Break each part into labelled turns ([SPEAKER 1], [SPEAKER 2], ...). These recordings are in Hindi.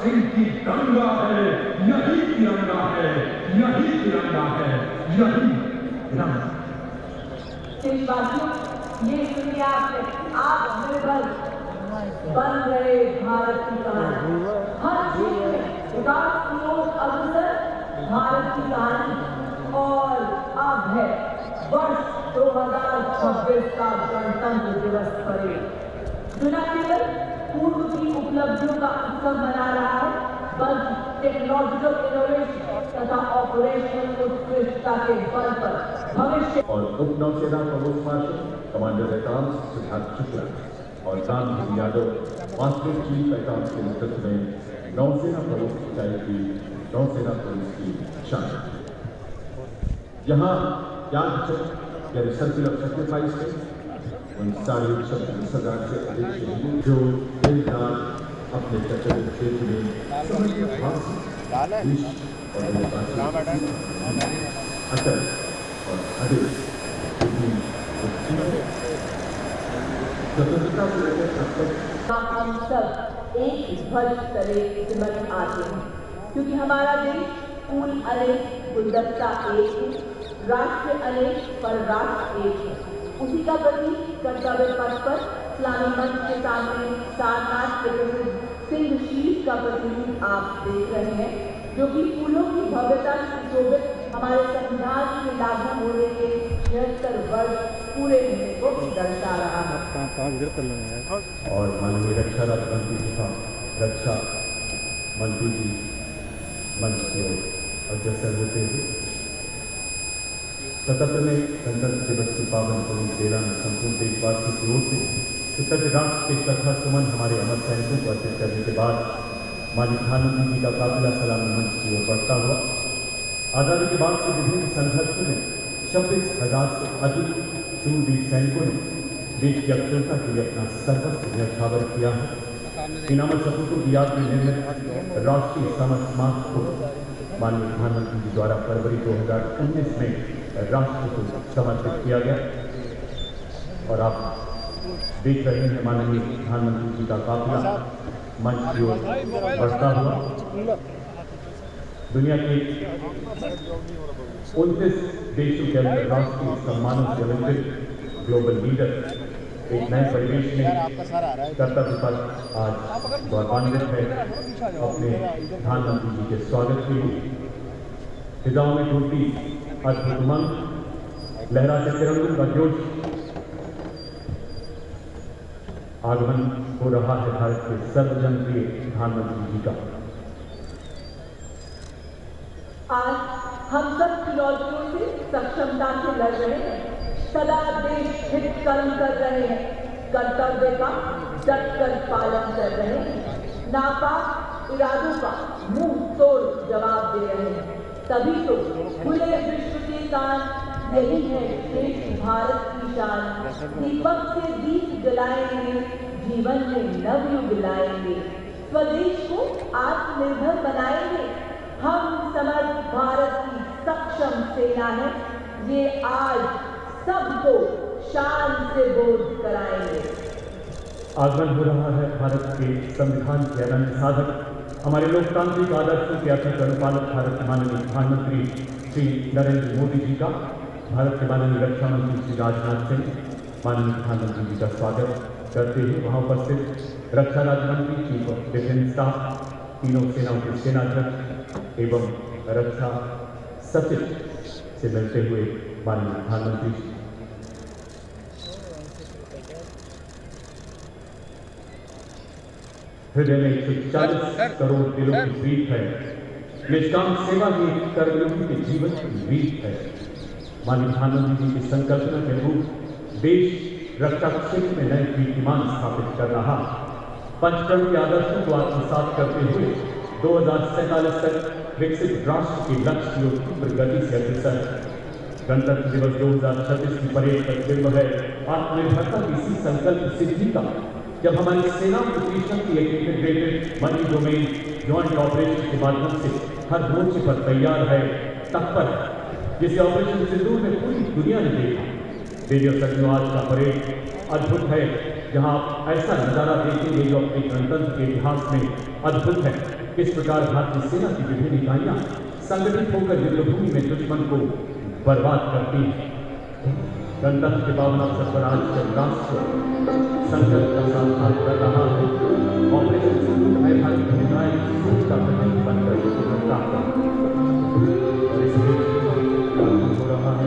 [SPEAKER 1] इनकी गंगा है, यही तिरंगा है, यही तिरंगा है, यही तिरंगा।
[SPEAKER 2] देशवासियों, ये सुनिए आपने आत्मनिर्भर बन रहे भारत की कहानी। हर क्षेत्र में विकास की ओर अग्रसर भारत की कहानी। और अब है वर्ष 2026 का गणतंत्र दिवस परेड, जो न केवल पूर्व की उपलब्धियों का उत्सव मना रहा है, बल्कि टेक्नोलॉजिकल इनोवेशन तथा ऑपरेशनल उत्कृष्टता के बल पर भविष्य।
[SPEAKER 3] और उप नौसेना प्रमुख मार्शल कमांडर एटॉर्म्स सिद्धार्थ शुक्ला और रामधन यादव मास्टर चीफ एटॉर्म्स के नेतृत्व में नौसेना प्रमुख इकाई की नौसेना पुलिस की शामिल। यहाँ यानी सर्किल ऑफ सेक्रीफाइस के उन 126,000 से अधिक शहीदों जो दिन रात अपने कर्तव्य क्षेत्र में अटल और अधिक स्वतंत्रता को लेकर अब तक
[SPEAKER 2] हम सब एक ध्वज तले सिमट आते हैं, क्योंकि हमारा देश फूल अनेक गुलदस्ता एक है, राष्ट्र अनेक पर राष्ट्र एक है। उसी का प्रतीक कर्तव्य पथ पर इस्लामी मंच के सामने सारनाथ के प्रसिद्ध सिंह शीश का प्रतीक आप देख रहे हैं, जो कि फूलों की भव्यता से सुशोभित हमारे संविधान के लागू होने के 76 वर्ष पूरे होने को दर्शा रहा है।
[SPEAKER 3] और माननीय रक्षा राज्य मंत्री तथा रक्षा मंत्री जी मंच की ओर अग्रसर होते हुए सतर्क में गणतंत्र दिवस की पावन पवित्र बेला में संपूर्ण देशवासियों की ओर से कृतज्ञ राष्ट्र के श्रद्धा सुमन हमारे अमर सैनिकों को अर्पित करने के बाद माननीय प्रधानमंत्री जी का काफिला सलामी मंच की ओर बढ़ता हुआ आज़ादी के बाद से विभिन्न संघर्षों में 26,000 से अधिक शूरवीर सैनिकों ने देश की अखंडता के लिए अपना सर्वस्व न्यौछावर किया है। इन अमर सपूतों की याद में निर्मित राष्ट्रीय समर स्मारक को माननीय प्रधानमंत्री जी द्वारा फरवरी 2019 में राष्ट्र को समर्पित किया गया। और आप देख रहे हैं माननीय प्रधानमंत्री जी का काफिला मंच की ओर बढ़ता हुआ दुनिया के 29 देशों के अंदर राष्ट्रीय सम्मानों से अलंकृत ग्लोबल लीडर एक नए परिवेश में कर्तव्य पर आज गौरवान्वित है। अपने प्रधानमंत्री जी के स्वागत के लिए फिजाओं में टूटती अद्भुत उमंग, लहराते तिरंगों का जोश, आगमन हो रहा है भारत के सर्वजनप्रिय प्रधानमंत्री जी का।
[SPEAKER 2] आज हम सब चुनौतियों से सक्षमता से लड़ रहे हैं, सदा देश हित कर्म कर रहे हैं, कर्तव्य का डट कर पालन कर रहे हैं, नापाक इरादों का मुंह तोड़ जवाब दे रहे हैं। तभी तो खुले विश्व के साथ यही है श्रेष्ठ भारत की शान। दीपक से दीप जलाएंगे, जीवन में नवयुग लाएंगे, स्वदेश को आत्मनिर्भर बनाएंगे। हम समर्थ भारत की सक्षम सेना है, ये आज सबको शान से बोध कराएंगे।
[SPEAKER 3] आगमन हो रहा है भारत के संविधान के अनंत साधक, हमारे लोकतांत्रिक आदर्शों के अथक अनुपालक भारत के माननीय प्रधानमंत्री श्री नरेंद्र मोदी जी का। भारत के माननीय रक्षा मंत्री श्री राजनाथ सिंह माननीय प्रधानमंत्री जी का स्वागत करते हुए वहाँ उपस्थित रक्षा राज्य मंत्री चीफ ऑफ डिफेंस स्टाफ, तीनों सेनाओं के सेनाध्यक्ष एवं रक्षा सचिव से मिलते हुए माननीय प्रधानमंत्री हृदय में 140 करोड़ दिलों की प्रीत है, निष्काम सेवा ही कर्मयोगी के जीवन की रीत है। माननीय प्रधानमंत्री जी की संकल्पना के अनुरूप देश रक्षा क्षेत्र में नए कीर्तिमान स्थापित कर रहा, पंचकर्म के आदर्शों को आत्मसात करते हुए 2047 तक विकसित राष्ट्र के लक्ष्य की ओर तीव्र गति से अग्रसर है। गणतंत्र दिवस 2026 की परेड का बिंब है आत्मनिर्भरता की इसी संकल्प सिद्धि का, जब हमारी सेनाओं की त्रिशक्ति एक integrated multi domain joint operation के माध्यम से हर मोर्चे पर तैयार है, तत्पर है, जिसे ऑपरेशन सिंदूर में पूरी दुनिया ने देखा। देवी और सज्जनों, आज का परेड अद्भुत है, जहां आप ऐसा नजारा देखेंगे जो अपने गणतंत्र के इतिहास में अद्भुत है। किस प्रकार भारतीय सेना की विभिन्न इकाइयां संगठित होकर युद्धभूमि में दुश्मन को बर्बाद करती है। गणतंत्र के पावन अवसर पर आज जब राष्ट्र संकल्प का साथ कर रहा है, ऑपरेशन सिंदूर में भारत भूमिकाएं का प्रतीक बनकर करता है। और इस बीच हो रहा है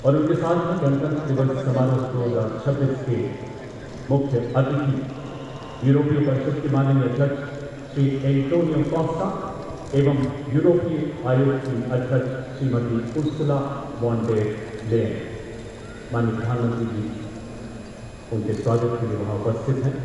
[SPEAKER 3] और उनके साथ ही गणतंत्र दिवस समारोह 2026 के मुख्य अतिथि यूरोपीय परिषद के माननीय अध्यक्ष श्री एंटोनियो कोस्टा एवं यूरोपीय आयोग की अध्यक्ष Shrimati Ursula von der Leyen. माननीय प्रधानमंत्री जी उनके स्वागत के लिए वहां उपस्थित हैं।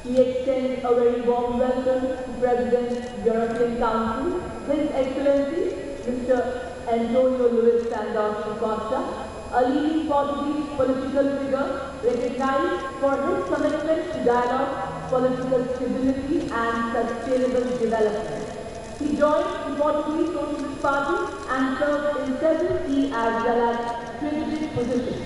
[SPEAKER 2] We extend a very warm welcome to President, European Council, His Excellency, Mr. Antonio Luis Santos Costa, a leading Portuguese political figure recognized for his commitment to dialogue, political stability and sustainable development. He joined the Portuguese Socialist Party and served in several key as well as strategic positions.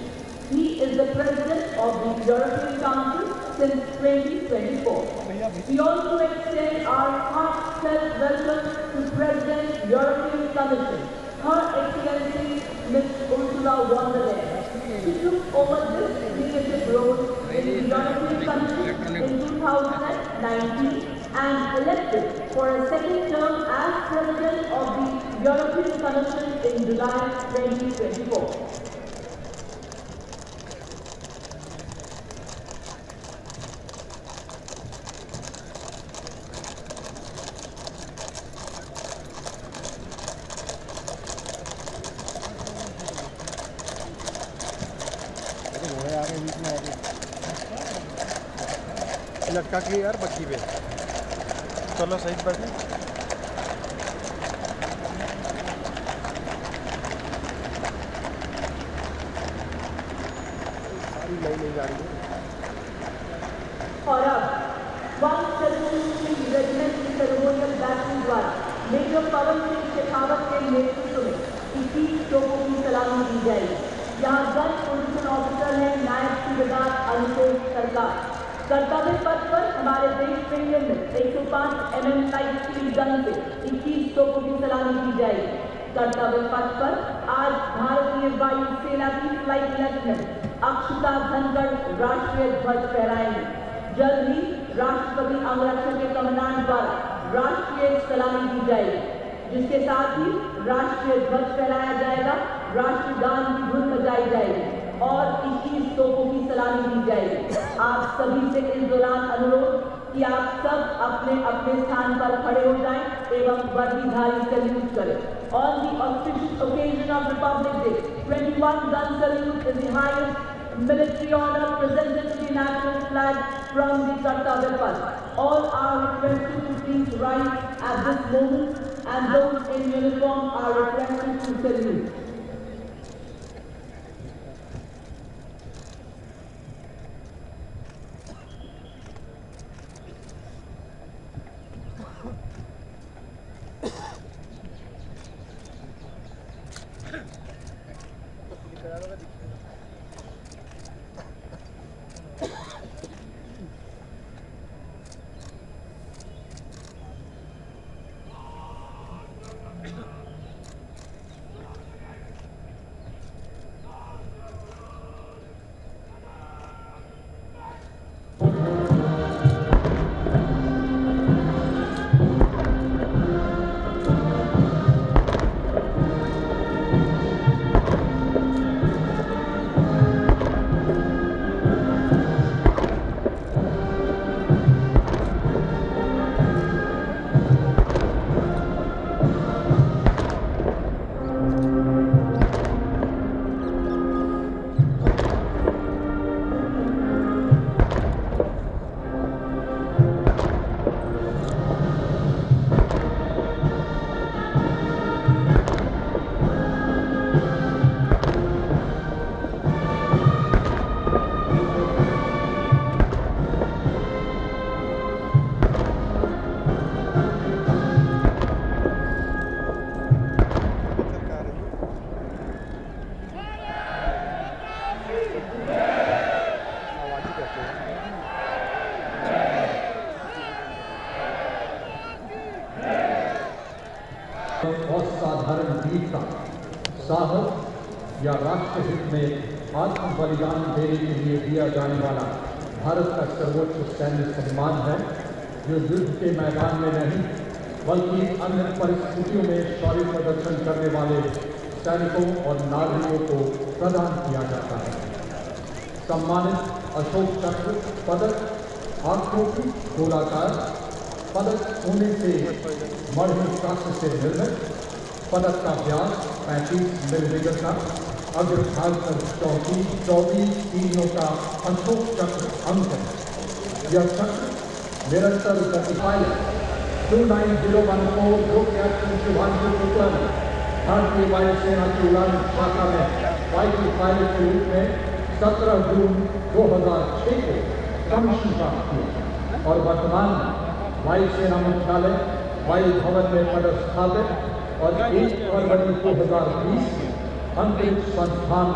[SPEAKER 2] He is the President of the European Council since 2024. We also extend our heartfelt welcome to President, European Commission, Her Excellency Ms. Ursula von der Leyen. She took over this leadership role in the European Commission in 2019 and elected for a second term as President of the European Commission in July 2024.
[SPEAKER 4] लटका के यार बग्गी पे चलो सही बैठे सारी लाइन नहीं जा रही है।
[SPEAKER 2] द्वारा मेजर पवन सिंह शेखावत के नेतृत्व में 21 तोपों की सलामी दी जाएगी। यहाँ गन पोजीशन ऑफिसर है नायब सूबेदार अनुपेश सरकार। कर्तव्य पथ पर हमारे देश प्रेमियों में 105 mm लाइट स्टील गन से 21 तोपों की सलामी दी जाएगी। कर्तव्य पथ पर आज भारतीय वायु सेना की फ्लाइट लेफ्टिनेंट अक्षता धनगढ़ राष्ट्रीय ध्वज फहराएंगे। जल्द ही राष्ट्रपति अंगरक्षक के कमांडेंट द्वारा राष्ट्रीय सलामी दी जाएगी, जिसके साथ ही राष्ट्रीय ध्वज फहराया जाएगा, राष्ट्रगान की धुन बजाई जाएगी और 21 तोपों की सलामी दी जाएगी। आप सभी से इस दौरान अनुरोध कि आप सब अपने अपने स्थान पर खड़े हो जाएं एवं वर्दीधारी सैल्यूट करें। On the auspicious occasion of Republic Day, 21 gun salute is the highest military honor presented to the national flag from the Kartavya Path. All are requested to please rise at this moment, and those in uniform are requested to salute.
[SPEAKER 1] असाधारण वीरता, साहस या राष्ट्र हित में आत्म बलिदान देने के लिए दिया जाने वाला भारत का सर्वोच्च सैन्य सम्मान है, जो युद्ध के मैदान में नहीं बल्कि अन्य परिस्थितियों में शौर्य प्रदर्शन करने वाले सैनिकों और नागरिकों को प्रदान किया जाता है। सम्मानित अशोक चक्र पदक आंखों की गोलाकार पदक सोने से मढ़ी कांस्य से निर्मित, पदक का व्यास 35 मिलीमीटर का, अग्रभाग पर 24 तीनों का अशोक चक्र अंक है। यह चक्र निरंतर pilot 29014 group captain Shubhanshu Shukla ने भारतीय वायुसेना की उड़ान शाखा में वायु पायलट के रूप में 17 जून 2006 को कमीशन प्राप्त किया और वर्तमान में वायुसेना मुख्यालय वायु भवन में पदस्थापित और 1 फरवरी 2020 अंतरिक्ष संस्थान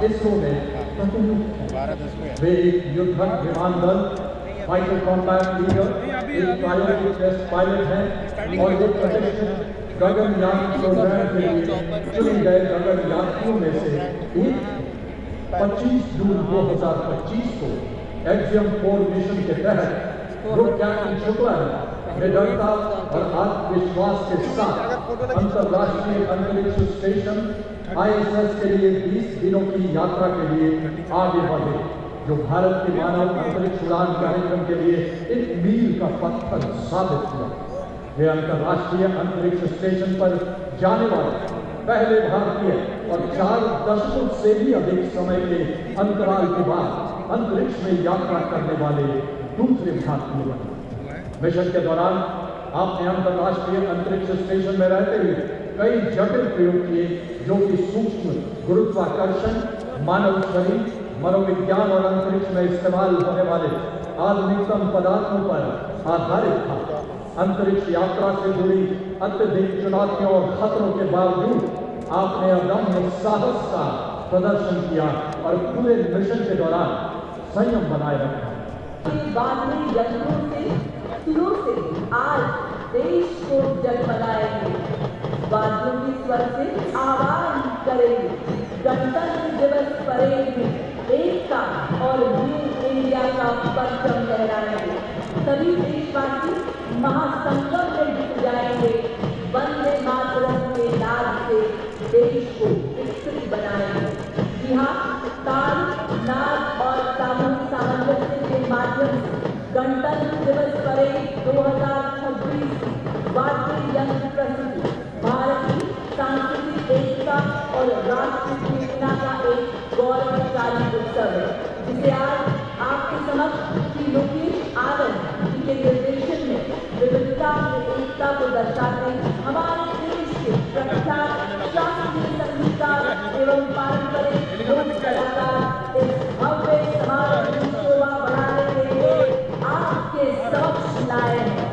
[SPEAKER 1] इसरो में प्रतिनियुक्त हैं। वे एक युद्धक विमान दल फाइटर कॉम्बैट लीडर, एक प्रायोगिक टेस्ट पायलट हैं और एक प्रतिष्ठित गगनयान प्रोग्राम के लिए चुने गए गगन यात्रियों में से एक 25 जून 2025 को एक्सियम 4 मिशन के तहत ग्रुप कैप्टन शुक्ला ने निडरता और आत्मविश्वास के साथ अंतर्राष्ट्रीय अंतरिक्ष स्टेशन ISS के लिए 20 दिनों की यात्रा के लिए आगे बढ़े, जो भारत के मानव अंतरिक्ष उड़ान कार्यक्रम के लिए एक मील का पत्थर साबित हुआ। वे अंतर्राष्ट्रीय अंतरिक्ष स्टेशन पर जाने वाले पहले भारतीय और 4 दशकों से भी अधिक समय के अंतराल के बाद अंतरिक्ष में यात्रा करने वाले दूसरे भारतीय बने। मिशन के दौरान आपने अंतर्राष्ट्रीय अंतरिक्ष स्टेशन में रहते हुए कई जटिल प्रयोग किए, जो कि सूक्ष्म गुरुत्वाकर्षण, मानव शरीर, मनोविज्ञान और अंतरिक्ष में इस्तेमाल होने वाले आधुनिकतम पदार्थों पर आधारित था। अंतरिक्ष यात्रा से जुड़ी अत्यधिक चुनौतियों और खतरों के बावजूद आपने अदम्य साहस का प्रदर्शन किया और पूरे मिशन के दौरान संयम बनाए रखा।
[SPEAKER 2] बादली यंत्रों से सुरों से आज देश को जगमगाएंगे, वाद्यों की स्वर से आवाज करेंगे, गणतंत्र दिवस परेड में एकता और न्यू इंडिया का परचम लहराएंगे। सभी देशवासी महासंगम में जुट जाएंगे, वंदे मातरम के नाद से देश को विकसित बनाएंगे। जी हाँ, ताल, नाद और सामूहिक सामंजस्य के माध्यम से गणतंत्र दिवस परेड 2026 वाद्य यंत्र प्रस्तुति भारत की सांस्कृतिक एकता और राष्ट्रीय चेतना का एक गौरवशाली उत्सव है, जिसे आज आपके समक्ष श्री लोकेश आनंद जी के निर्देशन में विविधता में एकता को दर्शाते हमारे देश के प्रख्यात शास्त्रीय संगीतकार एवं पारंपरिक लोक कलाकार इस भव्य समारोह की शोभा बढ़ाने के लिए आपके समक्ष लाए हैं।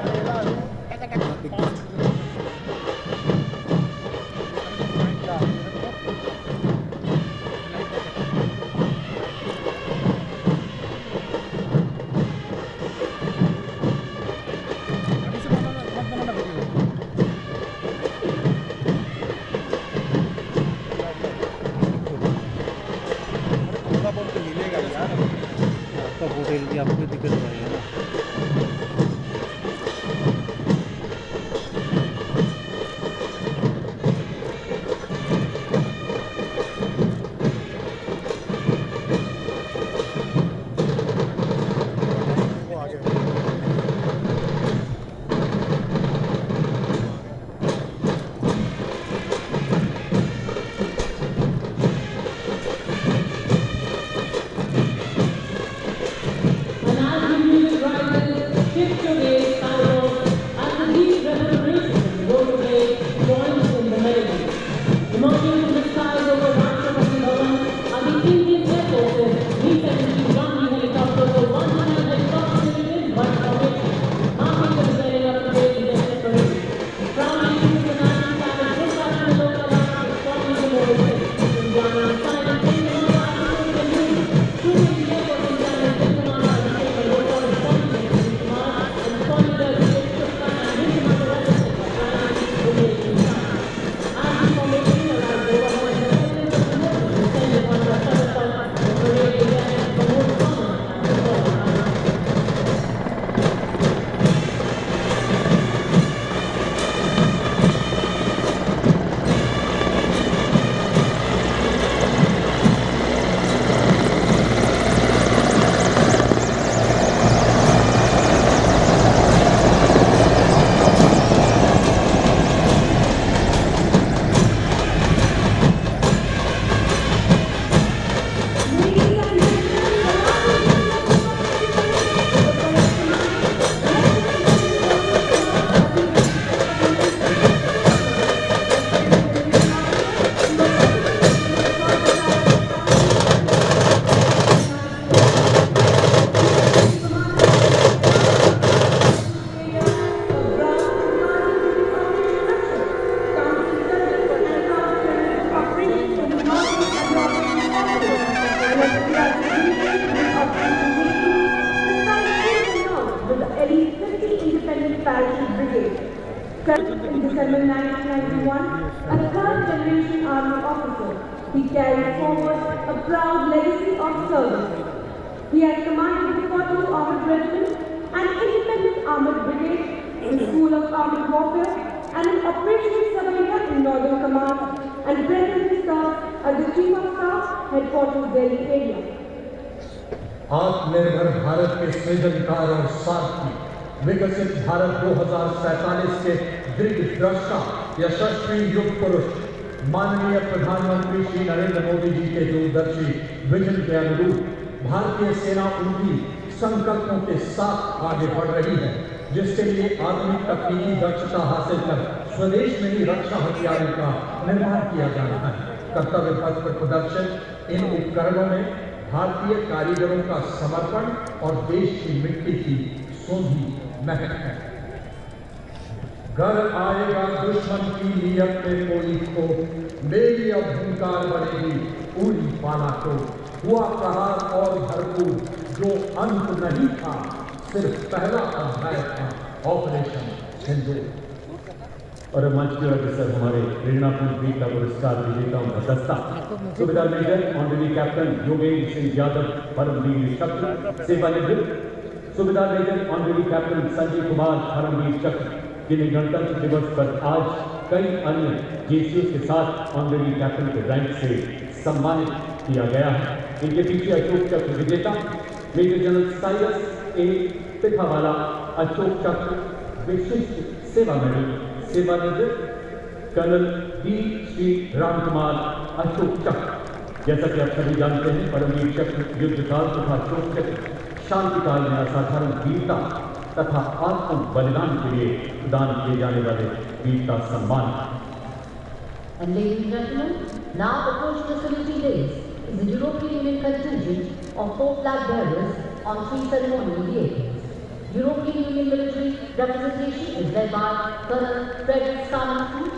[SPEAKER 5] आपका होटल की आपको दिक्कत हो रही है ना।
[SPEAKER 6] In December 1991, a third-generation army officer, he carried forward a proud legacy of service. He has commanded the 42 Armored Regiment, an independent armored brigade, the School of Armored Warfare, and an operational surveyor in Northern Command, and presently serves as the Chief of Staff, Headquarters Delhi area.
[SPEAKER 1] आत्मनिर्भर भारत के सृजनकार और सारथी, विकसित भारत 2047 के दिग्दर्शक यशस्वी युग पुरुष माननीय प्रधानमंत्री श्री नरेंद्र मोदी जी के दूरदर्शी विजन के अनुरूप भारतीय सेना उनकी संकल्पों के साथ आगे बढ़ रही है, जिसके लिए आधुनिक तकनीकी दक्षता हासिल कर स्वदेश में ही रक्षा हथियारों का निर्माण किया जा रहा है। कर्तव्य पथ पर प्रदर्शित इन उपकरणों में भारतीय कारीगरों का समर्पण और देश की मिट्टी की सोंधी महक है। घर आएगा दुश्मन की नीयत में कोई खो, मेरी अब हुंकार बढ़ेगी पूरी पाला को। हुआ प्रहार और भरपूर जो अंत नहीं था, सिर्फ पहला अध्याय था ऑपरेशन सिंदूर।
[SPEAKER 3] और मंच की ओर से हमारे प्रेरणापूर्ण वीरता पुरस्कार विजेताओं का दस्ता Subedar major honorary captain Yogendra Singh Yadav Paramvir Chakra सेवानिवृत्त, Subedar major honorary captain Sanjay Kumar Paramvir Chakra, जिन्हें गणतंत्र दिवस पर आज कई अन्य जेसीओ के साथ ऑनरेरी कैप्टन के रैंक से सम्मानित किया गया है। इनके पीछे अशोक चक्र विजेता मेजर जनरल साइरस ए पिथावाला अशोक चक्र विशिष्ट सेवा मेडल सेवानिवृत्त कर्नल डी श्री राम कुमार अशोक चक्र। जैसा कि आप सभी जानते हैं, परमवीर चक्र युद्धकाल तथा अशोक चक्र शांतिकाल में असाधारण वीरता तथा आत्म बलिदान के लिए प्रदान किए जाने वाले वीरता सम्मान।
[SPEAKER 7] And ladies and gentlemen, now approaching the saluting days is the European Union contingent of 4 flag bearers on 3 ceremonial vehicles. European Union military representation is led by Colonel Frederick Simon Foote,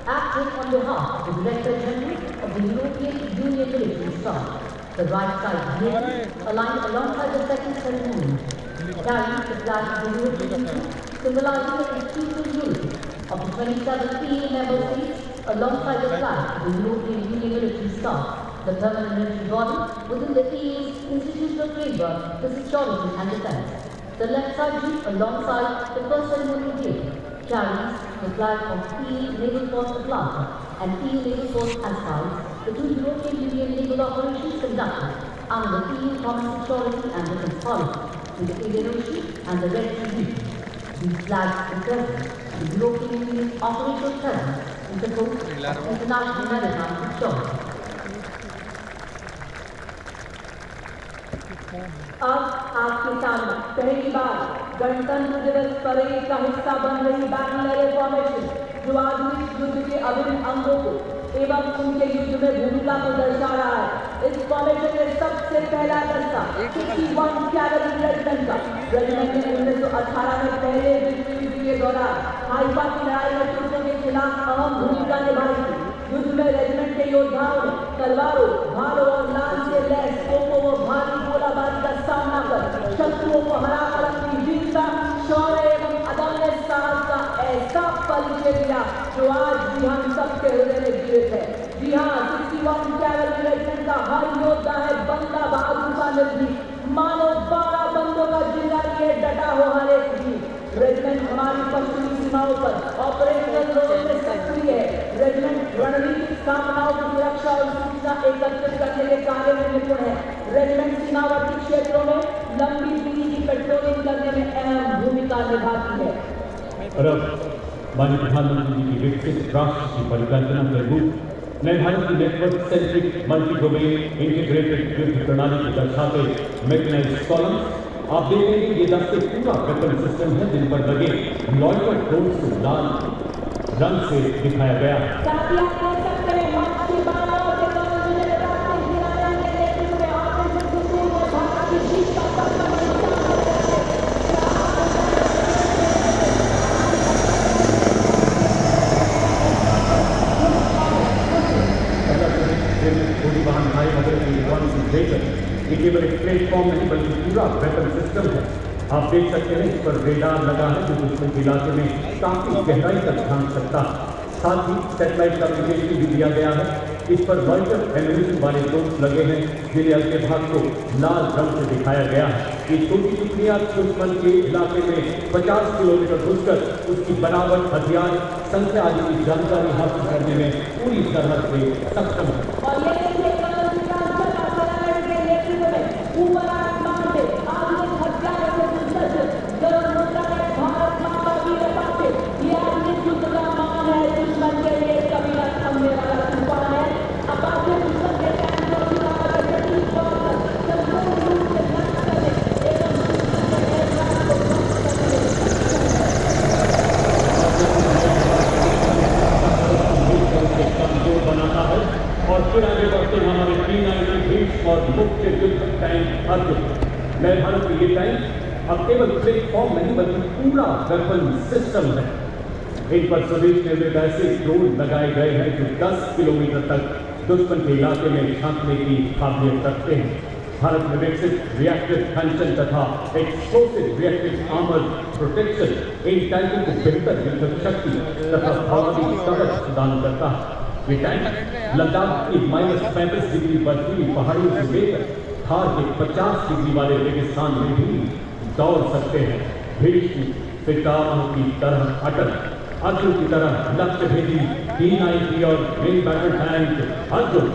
[SPEAKER 7] acting on behalf of the Director General of the European Union Military Staff. The right side vehicle aligned alongside the second ceremony, carrying the flag of the European Union, symbolizing the exclusive unity of the 27 EU member states alongside the flag of the European Union Military Staff, the permanent military body within the EU's institutional framework for security and defence. The left side jeep alongside the first ceremonial vehicle carries the flag of EU Naval Force Atlanta and EU Naval Force Askives, the 2 European Union naval operations conducted under the EU Common Security and Defence Policy in the Indian Ocean and the Red Sea region. These flags represent the European Union's operational presence in support of international maritime security.
[SPEAKER 2] अब आपके सामने पहली बार गणतंत्र दिवस परेड का हिस्सा बन रही बैंगलोर फॉर्मेशन, जो आधुनिक युद्ध के अभिन्न अंगों को एवं उनके युद्ध में भूमिका को दर्शा रहा है। इस फॉर्मेशन में सबसे पहला दस्ता 61 कैवलरी रेजिमेंट का। रेजिमेंट ने 1918 में पहले विश्व युद्ध के दौरान हाइफा की लड़ाई में तुर्कों के खिलाफ अहम भूमिका निभाई थी। युद्ध में रेजिमेंट के योद्धाओं ने तलवारों, भालों और लान से लैस तोपों व भारी गोलाबारी का सामना कर शत्रुओं को हराकर अपनी वीरता, शौर्य एवं अदम्य साहस का ऐसा परिचय दिया जो आज भी हम सबके हृदय में जीवित है। जी हाँ, 61 कैवलरी रेजिमेंट का हर योद्धा है बंदा बहादुर का निर्भीक, मानो 12 बंदों का जिला लिए डटा हो हर एक भी। रेजिमेंट हमारी पश्चिमी सीमाओं पर ऑपरेशनल रोल में सक्रिय है। रेजिमेंट रणनीतिक सामनाओं की सुरक्षा और सूचना एकत्रित करने के कार्य में निपुण है। रेजिमेंट सीमावर्ती क्षेत्रों में लंबी दूरी की पेट्रोलिंग करने में अहम भूमिका निभाती है।
[SPEAKER 3] और अब माननीय प्रधानमंत्री जी की विकसित राष्ट्र की परिकल्पना के रूप नए भारत की network centric multi domain integrated युद्ध प्रणाली को दर्शाते मैकेनाइज्ड कॉलम्स आप देखेंगे ये दस्ते पूरा वेपन सिस्टम है जिन पर लगे लॉयटर ड्रोन्स को लाल रंग से दिखाया गया है। वाहन भाई अगर ये केवल एक प्लेटफॉर्म नहीं बल्कि पूरा वेपन सिस्टम है। आप देख सकते हैं इस पर रेडार लगा है जो दुश्मन के इलाके में काफी गहराई तक झांक सकता है। साथ ही सैटेलाइट कम्युनिकेशन भी दिया गया है। इस पर लॉयटर एम्यूनिशन वाले ड्रोन्स लगे हैं जिन्हें हल्के भाग को लाल रंग से दिखाया गया है। ये छोटी टुकड़ियां दुश्मन के इलाके में 50 किलोमीटर घुसकर उसकी बनावट, हथियार, संख्या आदि की जानकारी हासिल करने में पूरी तरह से सक्षम है।
[SPEAKER 2] ऊपर आसमान से आधुनिक हथियारों से सुसज्जित गरुड़ मुद्रा में भारत मां का वीरता से ये आधुनिक युद्ध का मान है। दुश्मन के लिए कभी न थमने वाला तूफान है। अपाचे दुश्मन के टैंक और सीमा पर सटीक तौर पर संपूर्ण रूप से नष्ट करने एवं दुश्मन के एयरक्राफ्ट को ध्वस्त करने
[SPEAKER 3] कमजोर बनाता है। और फिर आगे बढ़ते हमारे T-90 और मुख्य युद्ध टैंक अर्जुन। नए भारत की ये टैंक अब केवल प्लेटफॉर्म नहीं बल्कि पूरा वेपन सिस्टम है। इन पर स्वदेश निर्मित ऐसे ड्रोन लगाए गए हैं जो 10 किलोमीटर तक दुश्मन के इलाके में झांकने की काबिलियत रखते हैं। भारत में विकसित रिएक्टिव फंक्शन तथा explosive reactive armour protection in टैंकों को बेहतर युद्धक शक्ति तथा हवाई कवच प्रदान करता है। ये टैंक लद्दाख की -35 डिग्री बर्फीली पहाड़ियों से लेकर थार के 50 डिग्री वाले रेगिस्तान में भी दौड़ सकते हैं। भीष्म पितामह की तरह अटल, अर्जुन की तरह लक्ष्य भेदी T-90 और मेन बैटल टैंक अर्जुन।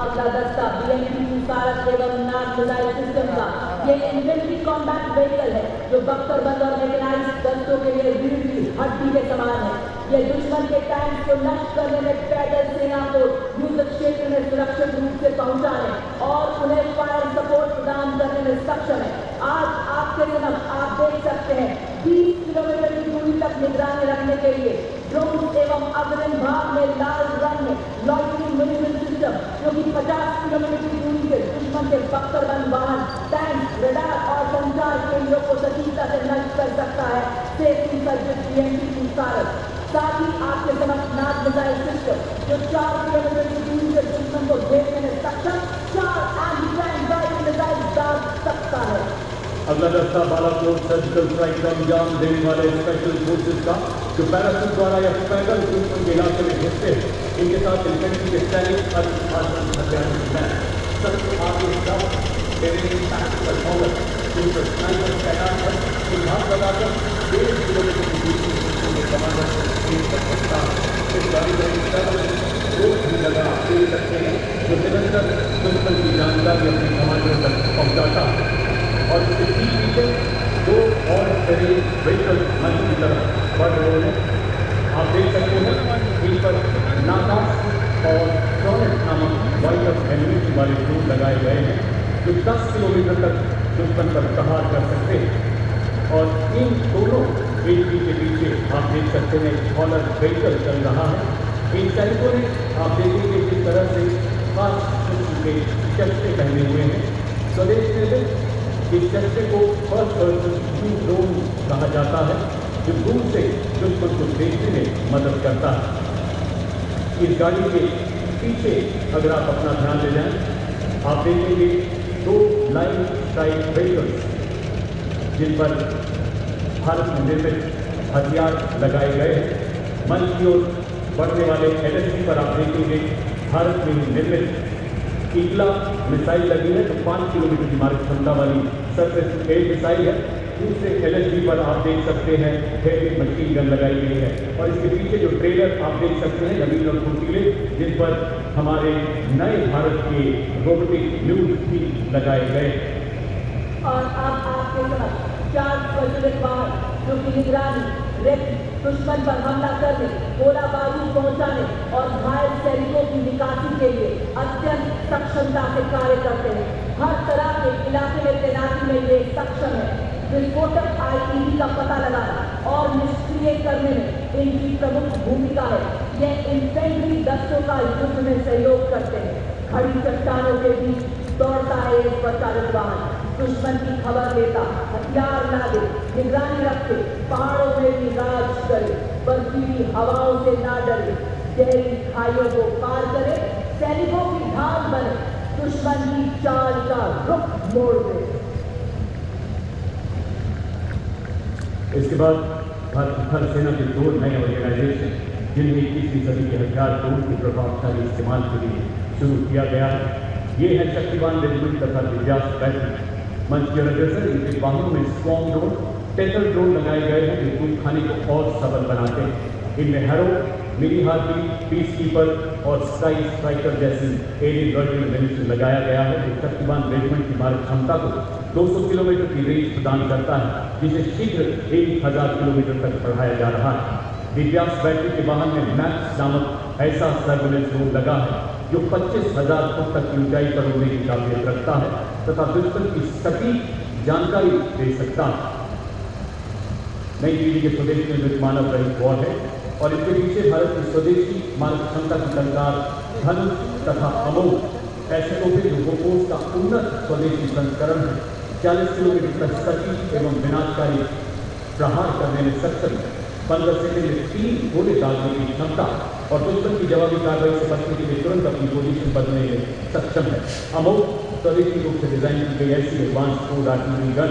[SPEAKER 2] अगला दस्ता BMP-2 कारक एवं नाग मिसाइल सिस्टम का ये इन्फेंट्री कॉम्बैट व्हीकल है जो बख्तरबंद और मैकेनाइज्ड दस्तों के लिए रीढ़ की हड्डी के समान है। ये दुश्मन के टैंक को नष्ट करने में पैदल सेना को युद्ध क्षेत्र में सुरक्षित रूप से पहुंचाने और उन्हें फायर सपोर्ट प्रदान करने में सक्षम है। आज आपके समक्ष आप देख सकते हैं 20 किलोमीटर की दूरी तक निगरानी रखने के लिए ड्रोन एवं अग्रिम भाग में लाल रंग में लॉइटरिंग म्यूनिशन सिस्टम जो कि 50 किलोमीटर की दूरी से दुश्मन के बख्तरबंद वाहन, टैंक, रडार और संचार केंद्रों को सटीकता से नष्ट कर सकता है। सेफ्टी सर्विस BMP-2 कारक साथ ही आपके समक्ष नाग मिसाइल सिस्टम जो 4 किलोमीटर की दूरी से दुश्मन को घेरने में सक्षम 4 एंटी-टैंक गाइडेड मिसाइल दाग सकता है।
[SPEAKER 3] अगला दस्ता बालाकोट सर्जिकल स्ट्राइक का अंजाम देने वाले स्पेशल फोर्सेज का जो पैराशूट द्वारा या पैदल दुश्मन के इलाके में घुसते हैं। इनके साथ इन्फेंट्री के सैनिक जिन पर स्नाइपर तैनात है घात लगाकर 1.5 किलोमीटर की दूरी के कमांडर इस गाड़ी में रोक भी लगा दे सकते हैं जो निरंतर दुश्मन की जानकारी अपने कमांडर तक पहुँचाता है। और इसके ठीक पीछे 2 और शरीर व्हीकल मंच की तरफ बढ़ रहे हैं। आप देख सकते हैं इन पर नाकाश और ट्रॉनेट नामक वाइड एनिमेशन वाले ड्रोन लगाए गए हैं जो 10 किलोमीटर तक दुश्मन पर प्रहार कर सकते हैं। और इन दोनों वेदी के पीछे आप देख सकते हैं हॉलर व्हीकल चल रहा है। इन सैनिकों ने आप देखेंगे किस तरह से खास किस्म के चश्मे पहने हुए हैं। स्वदेश निर्मित इस चश्मे को फर्स्ट पर्सन व्यू ड्रोन कहा जाता है जो दूर से दुश्मन को देखने में मदद करता है। इस गाड़ी के पीछे अगर आप अपना ध्यान दे जाएं आप देखेंगे 2 लाइन स्ट्राइक व्हीकल्स जिन पर भारत में निर्मित हथियार लगाए गए हैं। मंच की ओर बढ़ने वाले LSD पर आप देखेंगे भारत में ही निर्मित ईगला मिसाइल लगी है तो 5 किलोमीटर की मारक क्षमता वाली सरफेस एयर मिसाइल है। दूसरे LSD पर आप देख सकते हैं हेवी मशीन गन लगाई गई है। और इसके पीछे जो ट्रेलर आप देख सकते हैं नवीन और फुर्तीले जिन पर हमारे नए भारत के रोबोटिक न्यूज भी लगाए गए।
[SPEAKER 2] और अब आपके समक्ष 4 प्रज्वलित वाहन जो कि निगरानी, रेस्क्यू, दुश्मन पर हमला करने, गोला बारूद पहुंचाने और घायल सैनिकों की निकासी के लिए अत्यंत सक्षमता से कार्य करते हैं। हर तरह के इलाके में तैनाती में ये सक्षम है। विस्फोटक IED का पता लगाना और निष्क्रिय करने में इनकी प्रमुख भूमिका है। ये इन्फेंट्री दस्तों का युद्ध में सहयोग करते हैं। खड़ी चट्टानों के बीच दौड़ता है एक स्वचालित वाहन, दुश्मन की खबर लेता, हथियार लादे, निगरानी रखे, पहाड़ों में भी राज करे, बर्फीली हवाओं से ना डरे, गहरी खाइयों को पार करे, सैनिकों की ढाल बने, दुश्मन की चाल का रुख मोड़ दे।
[SPEAKER 3] इसके बाद भारत थल सेना के 2 नए ऑर्गेनाइजेशन जिन्हें 21वीं सदी के हथियार ड्रोन के प्रभावशाली इस्तेमाल के लिए शुरू किया गया है। ये है शक्तिवान रेजिमेंट तथा दिव्यास बैटल। मंच के अग्रसर इनके बाहुओं में स्ट्रॉन्ग ड्रोन, टेथर ड्रोन लगाए गए हैं जो तूप खाने को और सबल बनाते हैं। इनमें harrow, mini harpy, piece keeper और स्काई स्ट्राइकर जैसी एरियल लॉइटरिंग म्यूनिशन लगाया गया है जो शक्तिवान रेजिमेंट की मारक क्षमता को 200 किलोमीटर की रेंज प्रदान करता है जिसे शीघ्र 1000 किलोमीटर तक बढ़ाया जा रहा है। दिव्यास बैटरी के वाहन में मैक्स नामक ऐसा सर्विलेंस ड्रोन लगा है जो 25,000 फुट तक की ऊंचाई पर उड़ने की काबिलियत रखता है तथा दुश्मन की सटीक जानकारी दे सकता है। नई दिल्ली के स्वदेश निर्मित मानव रहित वॉर है और इसके पीछे भारत की स्वदेशी मानव क्षमता की सरकार धनुष तथा अमोघ ऐसे तोहफे जो बोफोर्स का उन्नत स्वदेशी संस्करण है 40 किलोमीटर तक सटीक एवं विनाशकारी प्रहार करने में सक्षम है। 15 सेकंड में 3 गोले डालने की क्षमता और दुश्मन की जवाबी कार्रवाई से बचने के लिए तुरंत अपनी पोजीशन बदलने में सक्षम है। अमोघ स्वदेशी रूप से डिजाइन की गई ऐसी एडवांस फोर्ड आर्टिलरी गन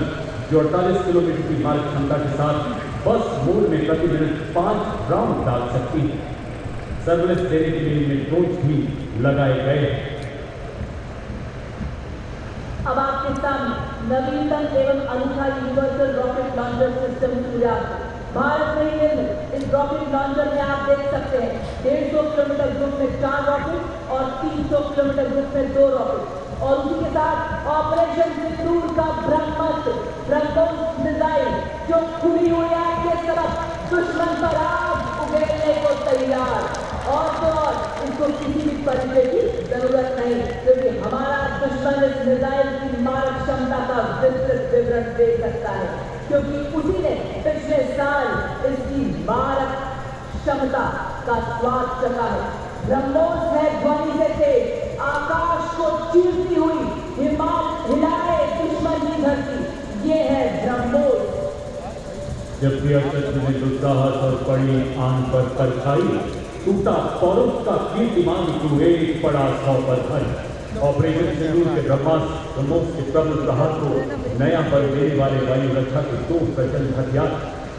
[SPEAKER 3] जो 48 किलोमीटर की मारक क्षमता के साथ बस मोड में प्रति मिनट 5 राउंड डाल सकती है। सर्विलेंस देने के लिए इनमें ड्रोन्स भी लगाए गए हैं।
[SPEAKER 2] अब आपके सामने नवीनतम एवं अनूठा universal rocket launcher system Surya. Bharat में निर्मित इस रॉकेट लॉन्चर में आप देख सकते हैं 150 किलोमीटर ग्रुप में 4 रॉकेट और 300 किलोमीटर ग्रुप में 2 रॉकेट और उसी के साथ ऑपरेशन सिंदूर का ब्रह्मोस मिसाइल जो खुली हुई आग के तरफ दुश्मन पर आग उगेलने को तैयार। और तो और इसको किसी भी परिचय की जरूरत नहीं, क्योंकि हमारा दुश्मन इस मिसाइल की मारक क्षमता का विस्तृत विवरण दे सकता है, क्योंकि उसी ने पिछले साल इसकी मारक क्षमता का स्वाद चखा है। ब्रह्मोस है ध्वनि से तेज, आकाश को चीरती हुई हिलाए दुश्मन की धरती, ये है ब्रह्मोस।
[SPEAKER 3] जबकि अशद में दुस्साहस और पड़ी आन पर परछाई, टूटा पौरुष का कीर्तिमान तू एक पड़ा 100 पर भाई। ऑपरेशन सिंदूर के ब्रह्मोस के प्रबल प्रहार को नया बल देने वाले वायु रक्षा के 2 प्रचंड हथियार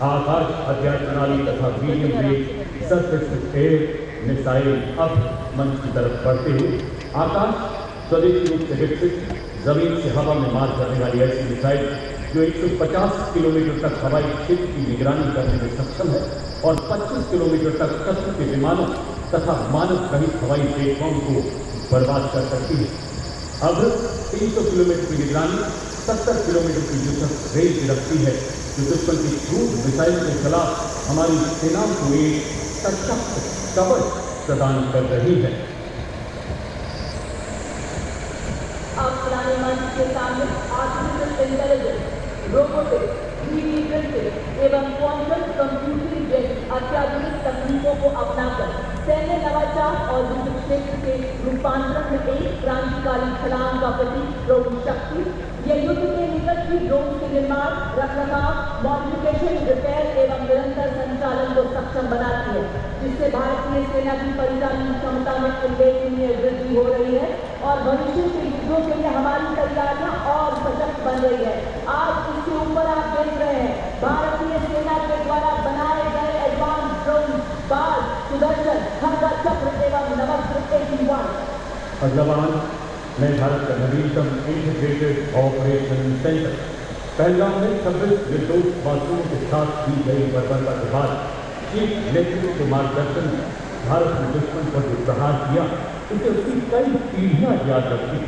[SPEAKER 3] आकाश हथियार प्रणाली तथा medium range surface air missile अब मंच की तरफ बढ़ते हुए आकाश स्वदेशी रूप से विकसित जमीन से हवा में मार करने वाली ऐसी मिसाइल जो 150 किलोमीटर तक हवाई क्षेत्र की निगरानी करने में सक्षम है और 25 किलोमीटर तक शत्रु के विमानों तथा मानव रहित हवाई प्लेटफॉर्म को बर्बाद कर सकती है। अब 300 किलोमीटर की निगरानी 70 किलोमीटर की युद्धक रेंज रखती है, जो दुश्मन की क्रूज मिसाइल के खिलाफ हमारी सेनाओं को एक सशक्त कवच प्रदान कर रही है।
[SPEAKER 2] अब पुराने मंच के सामने artificial intelligence, robotics, 3D printing एवं क्वांटम कंप्यूटिंग जैसी अत्याधुनिक तकनीकों को अपनाकर सैन्य नवाचार और युद्ध क्षेत्र के रूपांतरण में एक क्रांतिकारी छलांग का प्रतीक ड्रोन शक्ति, यह युद्ध के निकट ही ड्रोन के निर्माण, रखरखाव, मॉडिफिकेशन, रिपेयर एवं निरंतर संचालन को सक्षम बनाती है, जिससे भारतीय सेना की परिचालन क्षमता में उल्लेखनीय वृद्धि हो रही है और भविष्य के युद्धों के लिए हमारी तैयारियां और सशक्त बन रही है। आज इसके ऊपर आप देख रहे हैं भारतीय सेना के द्वारा बनाए गए एडवांस ड्रोन बाज, सुदर्शन, खंडा चक्र एवं नवस्त्र 81।
[SPEAKER 3] अगला मैं भारत का नवीनतम इंटीग्रेटेड ऑपरेशन सेंटर पहलगाम में 26 निर्दोष मासूमों के साथ की गई बर्बरता के बाद चीफ नेतृत्व के मार्गदर्शन में भारत ने दुश्मन पर जो प्रहार किया उसे उसकी कई पीढ़ियां याद रखी।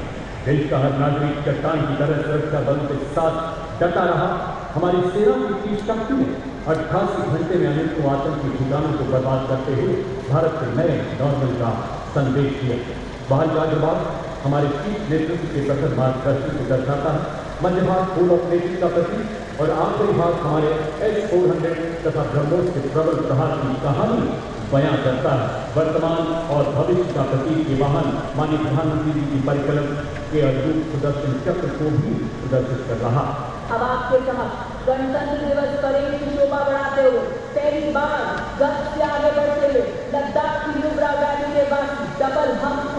[SPEAKER 3] देश का हर नागरिक चट्टान की तरह सुरक्षा बलों के साथ डटा रहा। हमारी सेना की शक्ति ने 88 घंटे में अनेकों आतंकी ठिकानों को बर्बाद करते हुए भारत के नए नॉर्मल का संदेश दिया। बहाल गाजियाबाद हमारे चीफ नेतृत्व के प्रखर मार्गदर्शन को दर्शाता है। मध्य भाग फूल ऑफ नेशन का प्रतीक और आखिरी भाग हमारे S-400 तथा ब्रह्मोस के प्रबल प्रहार की कहानी बयां करता है। वर्तमान और भविष्य का प्रतीक के वाहन माननीय प्रधानमंत्री जी की परिकल्पना के अद्भुत सुदर्शन चक्र को भी प्रदर्शित कर रहा।
[SPEAKER 2] अब आपके समक्ष गणतंत्र दिवस परेड की शोभा बढ़ाते हुए पहली बार गश्त से आगे बढ़ते हुए लद्दाख की नुब्रा वैली के बाद डबल हम्प,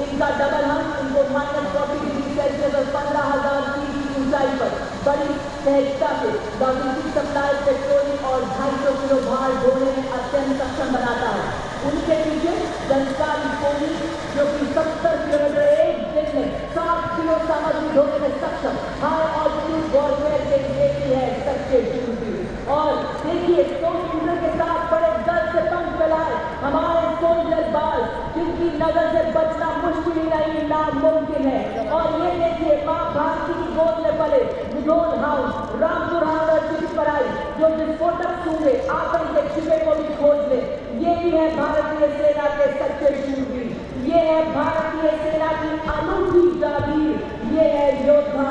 [SPEAKER 2] इनका डबल हम्प इनको -40 डिग्री सेल्सियस और 15,000 फीट की ऊंचाई पर बड़ी सहजता से लॉजिस्टिक सप्लाई, पेट्रोलिंग और 250 किलो भार ढोने में अत्यंत सक्षम बनाता है। उनके पीछे जनकारी कोली जो कि 70 किलोमीटर एक दिन में 60 किलो सामग्री ढोने में सक्षम हाई ऑल्टीट्यूड वॉरफेयर के लिए है सच्चे शूरवीर। और देखिए सोल्जर के साथ बड़े दर्द से पंख फैलाए हमारे सोल्जर बाज, जिनकी नजर से बचना मुश्किल ही नहीं नामुमकिन है। और ये देखिए माँ भारती की गोद में पले मुधोल हाउस रामपुर हाउस पर आई जो विस्फोटक सूंघे आतंक के छिपे को भी खोज ले। ये भी है भारतीय सेना के सच्चे शूरवीर, ये है भारतीय सेना की अनूठी जागीर, ये है योद्धा,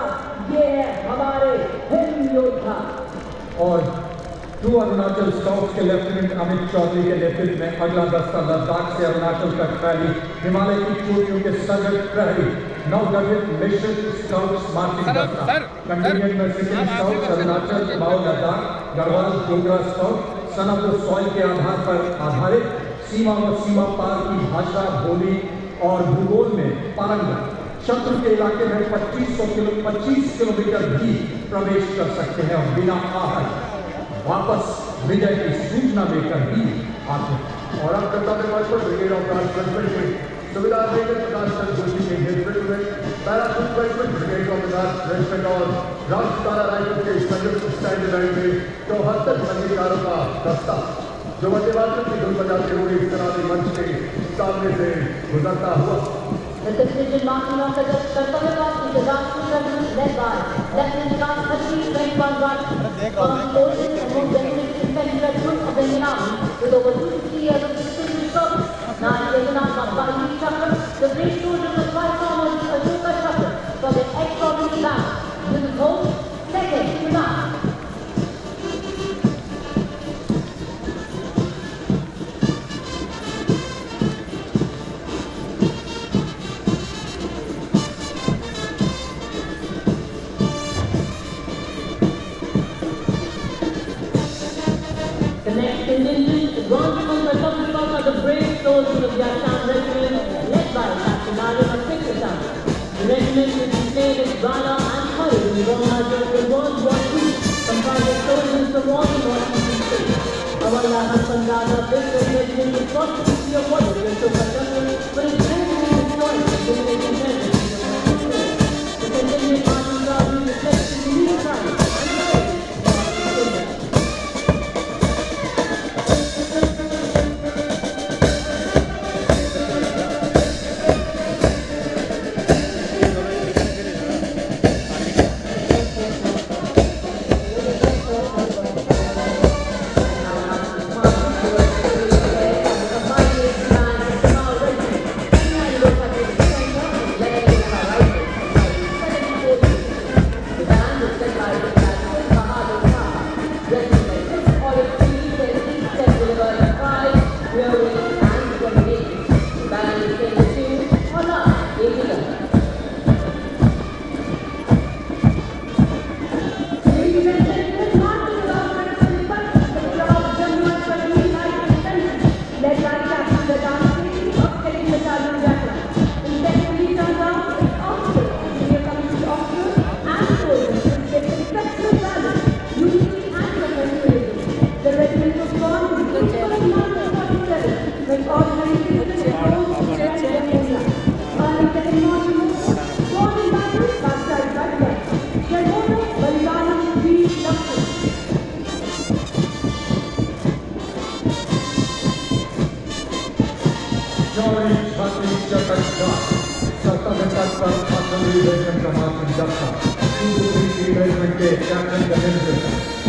[SPEAKER 2] ये है हमारे हिंद योद्धा।
[SPEAKER 1] और 2 अरुणाचल स्काउट्स के लेफ्टिनेंट अमित चौधरी के नेतृत्व में अगला दस्ता लद्दाख से अरुणाचल तक फैली हिमालय की चोटियों के सजग प्रहरी नवगठित मिश्रित स्काउट्स मार्चिंग दस्ता कंटिजेंट में 2nd scouts Arunachal, Kumaon Ladakh, Garhwal Dogra scout, son of the soil के आधार पर आधारित सीमा व सीमा पार की भाषा, बोली और भूगोल में पारंगत शत्रु के इलाके में 25 किलोमीटर भी प्रवेश कर सकते हैं और बिना आहत वापस विजय की सूचना देकर ही आते हैं। और अब कर्तव्य पथ पर ब्रिगेड ऑफ ट्रांसपोर्ट में सुविधा देकर प्रकाश चंद्र जोशी के नेतृत्व में parachute regiment brigade of regiment और राष्ट्रतारा राइफल के संयुक्त स्टैंड लाइन में 74 संगीतकारों का दस्ता जो वंदे मातरम की धुन बजाते हुए इस तरह मंच के सामने से गुजरता हुआ।
[SPEAKER 7] The precision marking of the Kartavya Path is a Rashtriya Regiment led by Lieutenant Colonel Harshdeep Singh Raj, from forces and most decorated infantry regiment of the Indian Army with over 250 years of distinguished service. Now taken out by Balaji Chakra, the brave soldiers of five farmers Ashoka Chakra for their extraordinary talent. This is host, second to none. The next contingent is launched from the Kartavya Path the brave soldiers of the Assam Regiment led by Captain Arun Sikhistan. The regiment is displayed its valor and courage in Ramadan in World War II, comprising soldiers from all the northeastern states. Awalla Hassan Rana, this regiment is thought to be awarded to Ashoka Chakra for its bravery and choice of eliminating terrorists. The contingent marching proudly reflects the unique pride and courage of our soldiers.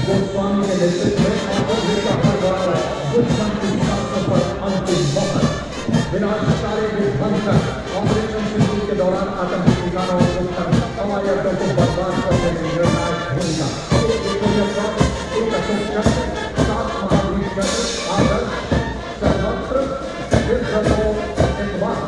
[SPEAKER 1] Goswami के नेतृत्व में विनाशकारी विध्वंसक ऑपरेशन सिंदूर के दौरान आतंकी ठिकानों को हवाई अड्डों को बर्बाद करने में निर्णायक भूमिका। एक अशोक चक्र, 7 महावीर चक्र, आदर्श सर्वत्र युद्ध को इतवार।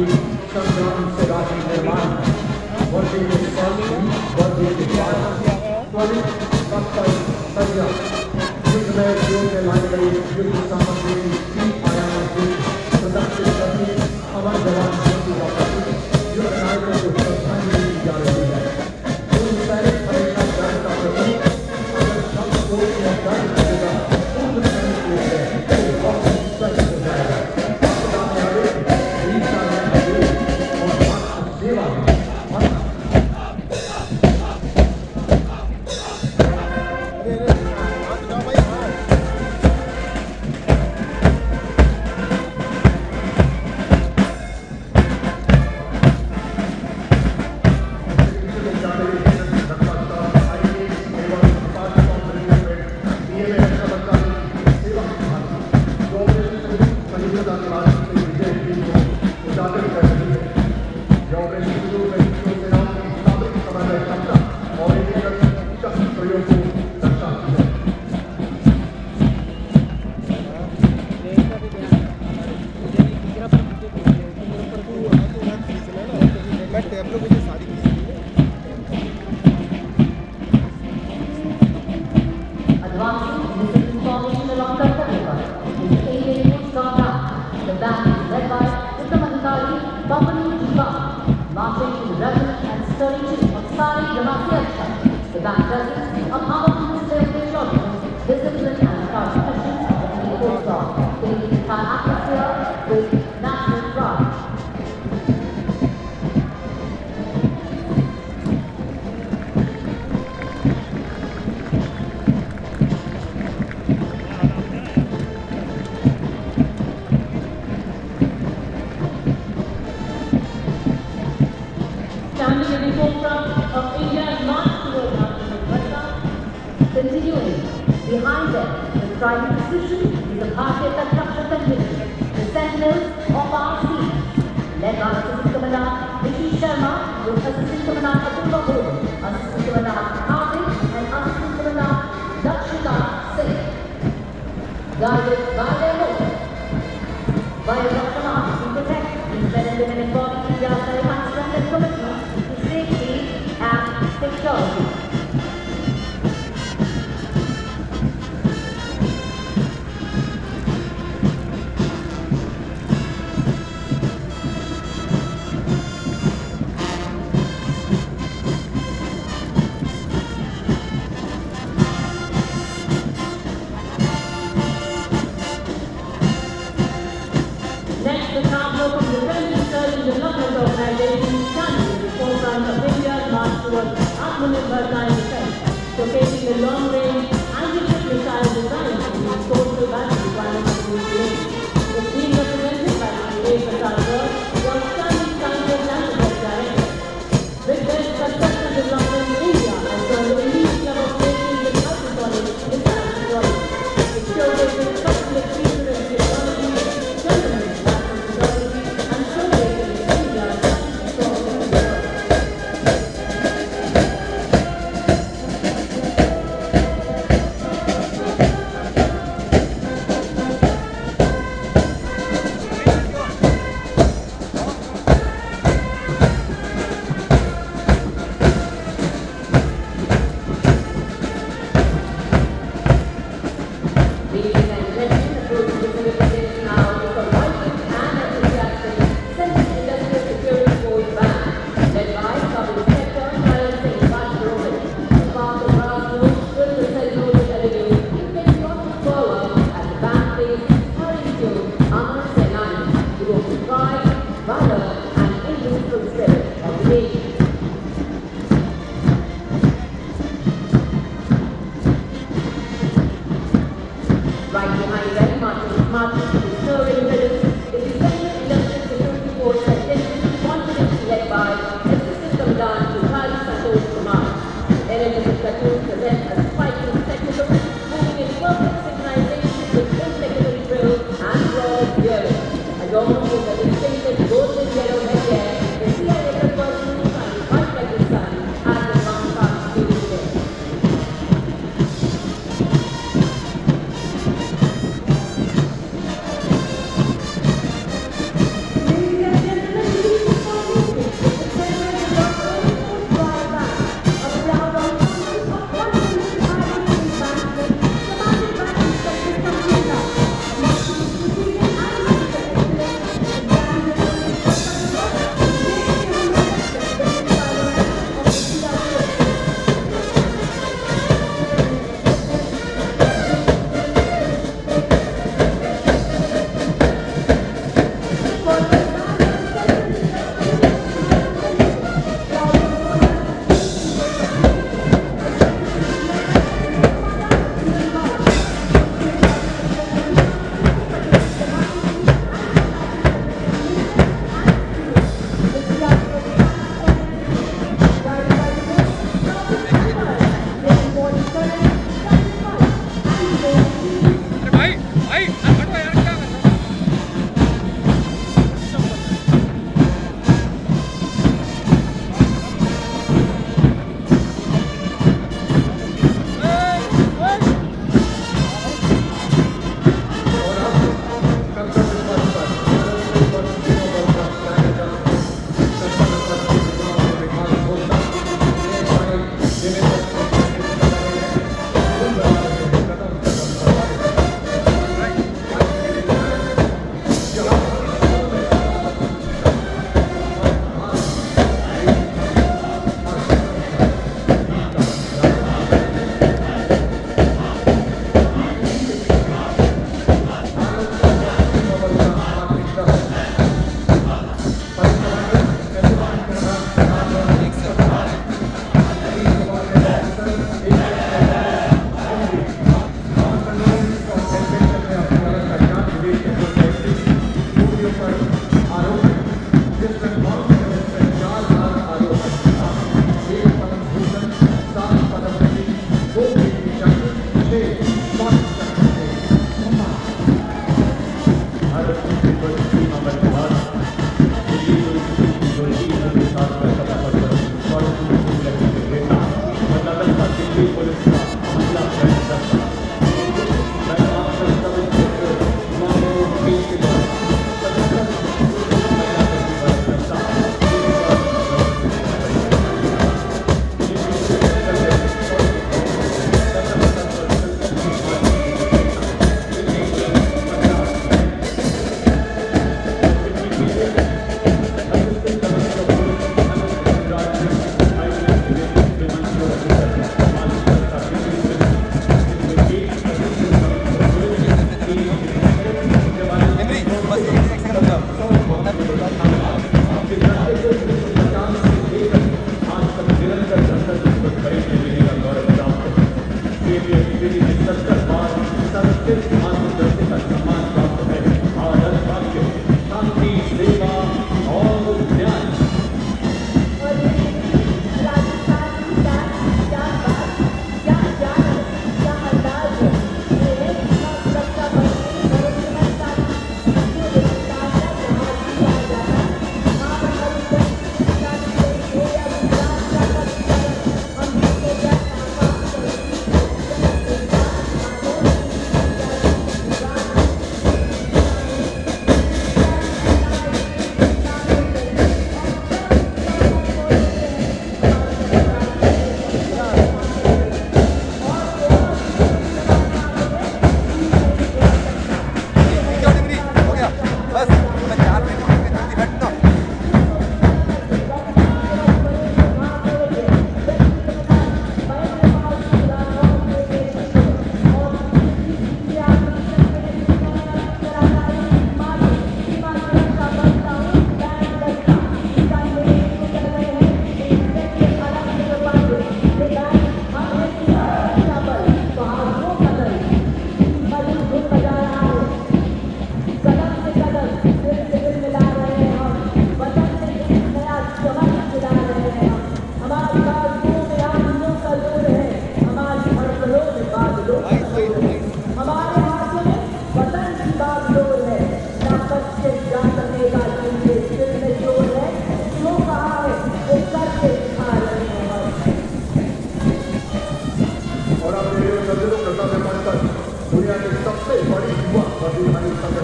[SPEAKER 1] भी संग्राम से राष्ट्र निर्माण है। वर्दी के स्वास्थ्य, वर्दी के पालन, त्वरित तत्पर सज्जा, युद्ध में उपयोग में लाई गई युद्ध सामग्री की 3 आयामी युद्ध प्रदर्शित करती अमर जवान ज्योति का प्रतीक युद्ध नायकों को श्रद्धांजलि दी जा रही है। उन सैनिक हमेशा दर्द का प्रतीक, अगर शब्द को यह दर्द करेगा उन सैनिक के लिए तो बहुत सच हो जाएगा। आपदा में आवेग, वीरता में आवेग और राष्ट्र सेवा में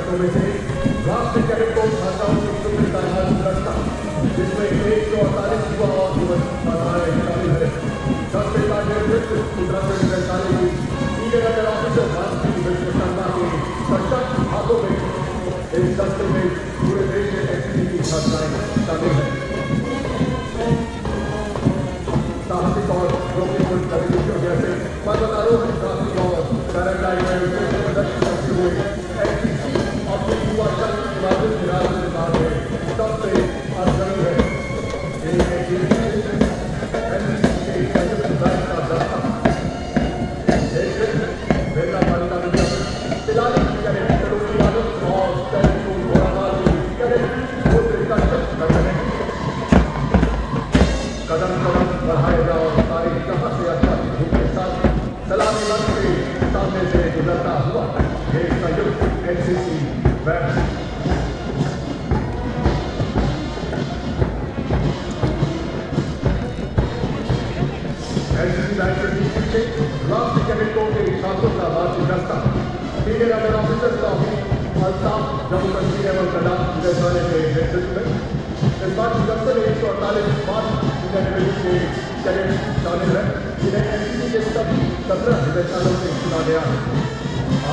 [SPEAKER 1] कंडक्टरों में से राष्ट्रीय कैडेट कोर छात्राओं की शुक्र का रास्ता, जिसमें 148 युवा और युवक छात्राएं शामिल है। 10 से 12 उत्तराखंड वैशाली की सीनियर अंडर ऑफिसर राष्ट्रीय विश्व शर्मा के सशक्त हाथों में इस दस्ते में पूरे देश के एसएससी की छात्राएं शामिल हैं। साहसिक और जोखिमपूर्ण गतिविधियों जैसे पर्वतारोहण, ड्राफ्टिंग और पैराग्लाइडिंग में प्रदर्शन करते हुए एनसीसी अपने युवा शक्ति के माध्यम से राज्य सरकार में सबसे अग्रणी है। एनसीसी के संयुक्त बैच का दस्ता बिरला बालिका विद्यालय तिलारी कैडेट करोड़ी यादव और सैनिकों घोड़ाबाज कैडेट उत्तरी का शक्ति कर रहे हैं। कदम कदम बढ़ाए जाओ, सारे जहां से अच्छा धूप के साथ सलामी मंच के सामने से गुजरता हुआ ये संयुक्त एनसीसी बैच। एनसीसी बैच के पीछे राष्ट्रीय कैडेट कोर के छात्रों का वार्षिक दस्ता senior under officer office Altaf Jammu Kashmir एवं लद्दाख वैशाली के नेतृत्व में इस बार दस्ते में 148 मार्च के कैडेट शामिल है, जिन्हें एनसीसी के सभी 17 निदेशालयों से चुना गया है।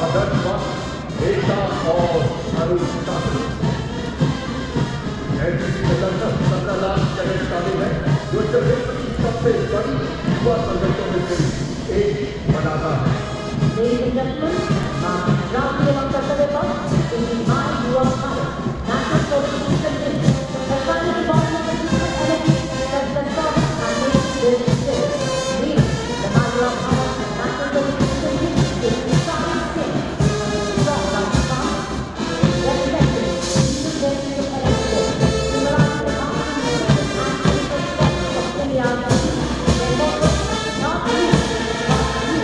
[SPEAKER 1] आदर्श एकता और अनुशासन। एनसीसी में लगभग 17 लाख कैडेट शामिल है, जो विश्व की सबसे बड़ी युवा संगठनों में से एक बनाता है।
[SPEAKER 7] Ladies and gentlemen, राष्ट्रीय एवं कर्तव्य पथ इनकी मान युवा भारत नेशनल कॉन्स्टिट्यूशन डे सरकार की बात में एनएससी सरकार and make this clear. We, the Mother of Bharat National Constitution Day, is starting today. From Rajasthan, representing Institute of NSC, symbolizing the constitution and infrastructure of India, their motto, not we, but you.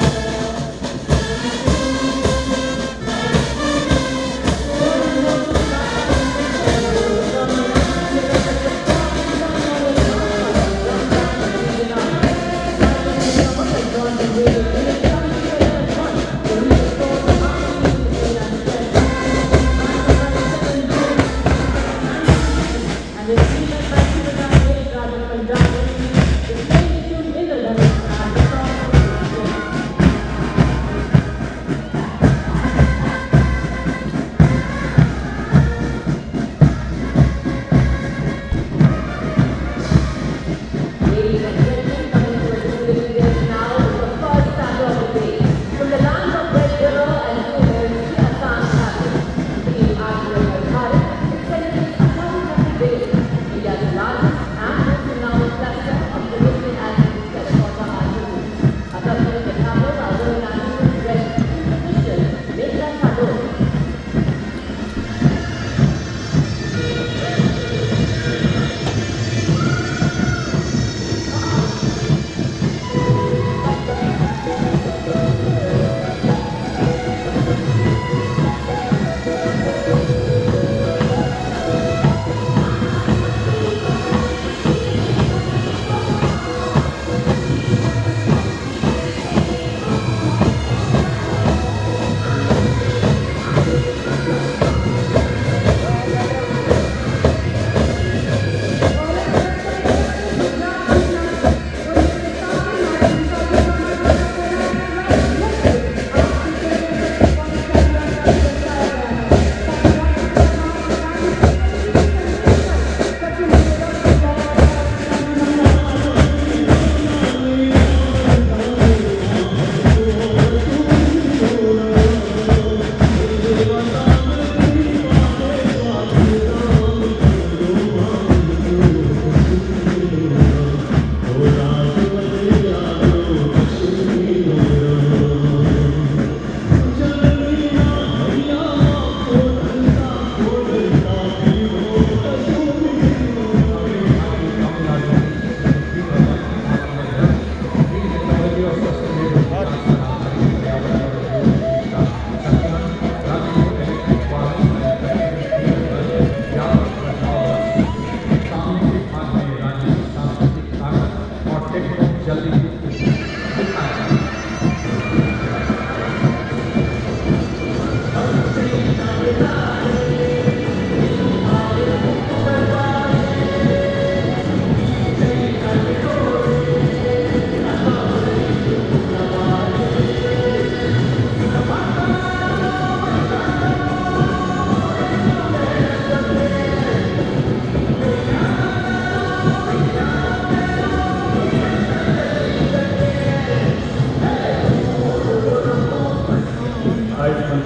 [SPEAKER 1] जल्दी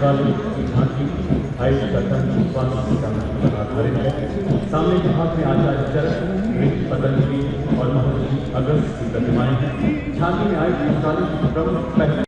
[SPEAKER 3] वालों की झांकी आयुष का तंत्र स्वास्थ्य का पर आधारित है। सामने के भाग में आचार्य चरक, पतंजलि और महर्षि अगस्त की प्रतिमाएं हैं। झांकी में आयुष मंत्रालय की प्रमुख पहले